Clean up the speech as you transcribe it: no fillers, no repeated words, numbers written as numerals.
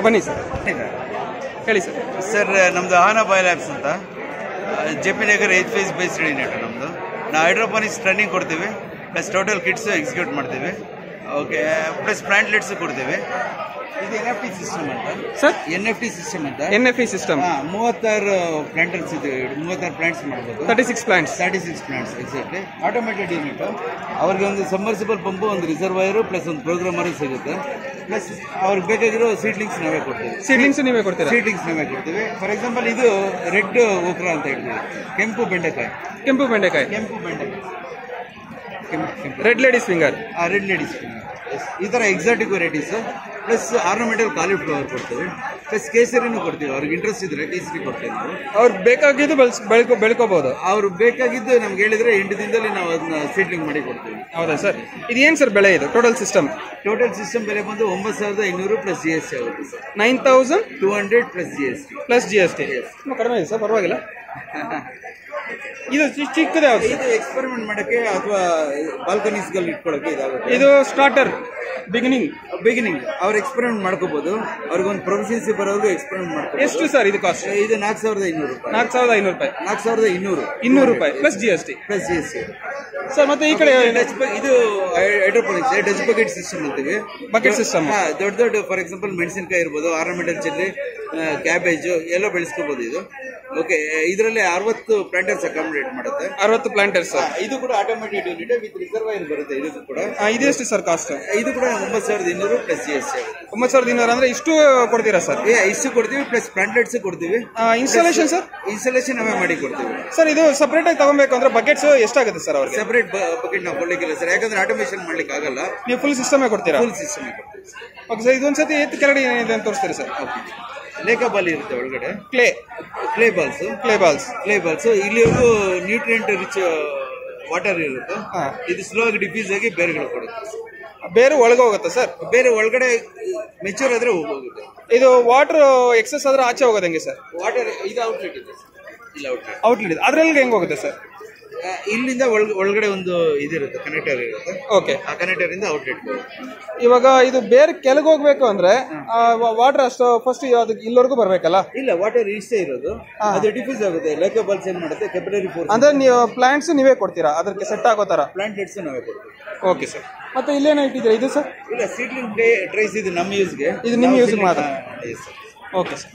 ಬನ್ನಿ ಸರ್, ಹೇಳಿ sir. Sir ನಮ್ಮದು ಆಹನ ಬಯೋ ಲ್ಯಾಬ್ಸ್ ಅಂತ JP. Nagar 8 phase based unit ನಮ್ಮದು. ನಾವು ಹೈಡ್ರೋಪಾನಿಕ್ಸ್ ಟ್ರೈನಿಂಗ್ ಕೊಡ್ತೀವಿ, ಪ್ಲಸ್ ಟೋಟಲ್ ಕಿಟ್ಸು ಎಕ್ಸಿಕ್ಯೂಟ್ ಮಾಡ್ತೀವಿ. ಓಕೆ, ಪ್ಲಸ್ ಪ್ಲಾಂಟ್ಲೆಟ್ಸು ಕೊಡ್ತೀವಿ. ಇದು NFT ಸಿಸ್ಟಮ್ ಅಂತ ಸರ್. NFT ಸಿಸ್ಟಮ್ ಅಂತ. NFE ಸಿಸ್ಟಮ್ 36 ಪ್ಲಾಂಟರ್ಸ್ ಇದೆ, 36 ಪ್ಲಾಂಟ್ಸ್ ಮಾಡ್ಬೋದು. 36 ಪ್ಲಾಂಟ್ಸ್ ಎಕ್ಸಾಕ್ಟ್ಲಿ. Automated unit. ಅವ್ರಿಗೆ ಒಂದು ಸಬ್ಮರ್ಸಿಬಲ್ ಪಂಪು, ಒಂದು ರಿಸರ್ವಾಯರು, ಪ್ಲಸ್ ಒಂದು ಪ್ರೋಗ್ರಾಮರು ಸಿಗುತ್ತೆ. ಪ್ಲಸ್ ಅವ್ರಿಗೆ ಬೇಕಾಗಿರೋ ಸೀಡ್ಲಿಂಗ್ಸ್ ನಾವೇ ಕೊಡ್ತೀವಿ. ಸೀಡ್ಲಿಂಗ್ಸ್ ನೀವೇ ಕೊಡ್ತೀರಾ? ಸೀಡ್ಲಿಂಗ್ಸ್ ನಾವೇ ಕೊಡ್ತೀವಿ. ಫಾರ್ ಎಕ್ಸಾಂಪಲ್ ಇದು ರೆಡ್ ಓಕ್ರಾ ಅಂತ ಹೇಳ್ತೀವಿ, ಕೆಂಪು ಬೆಂಡೆಕಾಯಿ. Red ladies finger. Red ladies finger ಈ ಥರ exotic varieties. Plus ornamental cauliflower ಕೊಡ್ತೀವಿ, ಪ್ಲಸ್ ಕೇಸರಿನೂ ಕೊಡ್ತೀವಿ. ಅವ್ರಿಗೆ ಇಂಟ್ರೆಸ್ಟ್ ಇದ್ರೆ ಕೇಸರಿ ಕೊಡ್ತೀವಿ ನಾವು. ಅವ್ರಿಗೆ ಬೇಕಾಗಿದ್ದು ಬೆಳ್ಕೋಬಹುದು. ಅವ್ರು ಬೇಕಾಗಿದ್ದು ನಮ್ಗೆ ಹೇಳಿದ್ರೆ 8 ದಿನದಲ್ಲಿ ನಾವು ಅದನ್ನ ಸೀಡ್ಲಿಂಗ್ ಮಾಡಿ ಕೊಡ್ತೀವಿ. ಹೌದಾ ಸರ್? ಇದು ಏನು ಸರ್ ಬೆಲೆ? ಇದು ಟೋಟಲ್ ಸಿಸ್ಟಮ್ ಬೆಲೆ ಬಂದು 9,500 ಪ್ಲಸ್ GST ಆಗುತ್ತೆ ಸರ್. 9,200 plus GST. ಕಡಿಮೆ ಇದೆ ಸರ್, ಪರವಾಗಿಲ್ಲ. ಇದು ಚಿಕ್ಕದೇ ಇದು ಎಕ್ಸ್ಪೆರಿಮೆಂಟ್ ಮಾಡಕ್ಕೆ ಅಥವಾ ಬಾಲ್ಕನೀಸ್ ಗಳಲ್ಲಿ ಇಟ್ಕೊಳ್ಳೋಕೆ ಇದಾಗುತ್ತೆ. ಇದು ಸ್ಟಾರ್ಟರ್ ಬಿಗಿನಿಂಗ್ ಅವ್ರು ಎಕ್ಸ್ಪೆರಿಮೆಂಟ್ ಮಾಡ್ಕೋಬಹುದು. ಅವ್ರಿಗೊಂದು ಪ್ರೊಫಿಷಿಯನ್ಸಿ ಬರೋರ್ಗು ಎಕ್ಸ್ಪೆರಿಮೆಂಟ್ ಮಾಡ್ತಾರೆ. ಎಷ್ಟು ಸರ್ ಇದು ಕಾಸ್ಟ್? ಇದು 4,500 ರೂಪಾಯಿ. 4,200 ರೂಪಾಯಿ ಪ್ಲಸ್ GST. ಸರ್ ಮತ್ತೆ ಈ ಕಡೆ ಇದು ಹೈಡ್ರೋಪೋನಿಕ್ಸ್ ಡಚ್ ಬಕೆಟ್ ಸಿಸ್ಟಮ್ ಅಂತೀವಿ. ಬಕೆಟ್ ಸಿಸ್ಟಮ್ ದೊಡ್ಡ ಫಾರ್ ಎಕ್ಸಾಂಪಲ್ ಮೆಣಸಿನಕಾಯಿ ಇರ್ಬೋದು, ಆರ್ನಮೆಂಟಲ್ ಚಿಲ್ಲಿ, ಕ್ಯಾಬೇಜ್ ಎಲ್ಲ ಬೆಳೆಸ್ಕೋಬಹುದು. ಇದು ಓಕೆ. ಇದರಲ್ಲಿ 60 ಪ್ಲಾಂಟರ್ಸ್ ಅಕಾಮಿಡೇಟ್ ಮಾಡುತ್ತೆ. 60 ಪ್ಲಾಂಟರ್ಸ್. ಇದು ಕೂಡ ಆಟೋಮೇಟೆಡ್ ಯೂನಿಟ್ ವಿತ್ ರಿಸರ್ವಾಯರ್ ಬರುತ್ತೆ. ಇದು ಕೂಡ ಇದೆಷ್ಟು ಸರ್ ಕಾಸ್ಟ್? ಇದು ಕೂಡ 9,200 ಪ್ಲಸ್ GST. 9,200 ಅಂದ್ರೆ ಇಷ್ಟು ಕೊಡ್ತೀರಾ ಸರ್? ಇಷ್ಟು ಕೊಡ್ತೀವಿ, ಪ್ಲಸ್ ಪ್ಲಾಂಟ್ಲೆಟ್ಸ್ ಕೊಡ್ತೀವಿ. Installation sir? ಇನ್ಸ್ಟಾಲೇಷನ್ ನಾವೇ ಮಾಡಿ ಕೊಡ್ತೀವಿ ಸರ್. ಇದು ಸಪರೇಟ್ ಆಗಿ ತಗೊಬೇಕು ಅಂದ್ರೆ ಬಕೆಟ್ಸ್ ಎಷ್ಟಾಗುತ್ತೆ ಸರ್ ಅವ್ರಿಗೆ? ಸಪರೇಟ್ ಬಕೆಟ್ ನಾವು ಕೊಡ್ಲಿಕ್ಕಿಲ್ಲ ಸರ್, ಯಾಕಂದ್ರೆ ಆಟೋಮೇಷನ್ ಮಾಡ್ಲಿಕ್ಕೆ ಆಗಲ್ಲ. ನೀವು ಫುಲ್ ಸಿಸ್ಟಮೇ ಕೊಡ್ತೀರಾ? ಫುಲ್ ಸಿಸ್ಟಮ್ ಕೊಡ್ತೀವಿ. Okay sir. ಇದೊಂದ್ಸತಿ ಎತ್ತು ಕೆಳಗಡೆ ಏನಿದೆ ಅಂತ ತೋರಿಸ್ತೀರಿ ಸರ್? ಲೇಕಾ ಬಾಲ್ ಇರುತ್ತೆ ಒಳಗಡೆ, ಕ್ಲೇ ಬಾಲ್ಸ್. ಇಲ್ಲಿವರೆಗೂ ನ್ಯೂಟ್ರಿಯೆಂಟ್ ರಿಚ್ ವಾಟರ್ ಇರುತ್ತೆ. ಇದು ಸ್ಲೋ ಆಗಿ ಡಿಫ್ಯೂಸ್ ಆಗಿ ಬೇರುಗಳು ಕೊಡುತ್ತೆ. ಬೇರೆ ಒಳಗೆ ಹೋಗುತ್ತೆ ಸರ್? ಬೇರೆ ಒಳಗಡೆ ಮೆಚೂರ್ ಆದ್ರೆ ಹೋಗುತ್ತೆ. ಇದು ವಾಟರ್ ಎಕ್ಸೆಸ್ ಆದ್ರೆ ಆಚೆ ಹೋಗೋದಂಗೆ ಸರ್? ವಾಟರ್ ಇದು ಔಟ್ಲೆಟ್ ಇದೆ, ಔಟ್ಲೆಟ್ ಇದೆ. ಅದ್ರಲ್ಲಿ ಹೆಂಗ್ ಹೋಗುತ್ತೆ ಸರ್? ಇಲ್ಲಿಂದ ಒಳಗಡೆ ಒಂದು ಇದಿರುತ್ತೆ, ಕನೆಕ್ಟರ್ ಇರುತ್ತೆ. ಓಕೆ. ಆ ಕನೆಕ್ಟರ್ ಇಂದ ಔಟ್ಲೆಟ್. ಇವಾಗ ಇದು ಬೇರೆ ಕೆಳಗೆ ಹೋಗ್ಬೇಕು ಅಂದ್ರೆ ವಾಟರ್ ಅಷ್ಟು ಫಸ್ಟ್ ಇಲ್ಲಿವರೆಗೂ ಬರ್ಬೇಕಲ್ಲ? ಇಲ್ಲ, ವಾಟರ್ ಇಷ್ಟೇ ಇರೋದು, ಅದು ಡಿಫ್ಯೂಸ್ ಆಗುತ್ತೆ. ಲೇಕಾ ಬಾಲ್ಸ್ ಏನ್ ಮಾಡುತ್ತೆ, ಕೆಪಿಲರಿ ಫೋರ್ಸ್. ಅಂದ್ರೆ ನೀವು ಪ್ಲಾಂಟ್ಸ್ ನೀವೇ ಕೊಡ್ತೀರಾ ಅದಕ್ಕೆ ಸೆಟ್ ಆಗೋ ತರ? ಪ್ಲಾಂಟ್ಲೆಟ್ಸ್ ನಾವೇ ಕೊಡ್ತೀವಿ. Okay sir. ಮತ್ತೆ ಇಲ್ಲೇನೋ ಇಟ್ಟಿದ್ದೀರಾ ಇದು ಸರ್? ಇಲ್ಲ, ಸೀಡ್ಲಿಂಗ್ ಟ್ರೈಸ್ ಇದು ನಮ್ಮ ಯೂಸ್ಗೆ. ಇದು ನಿಮ್ಮ ಯೂಸ್ ಮಾತ್ರ? Okay sir.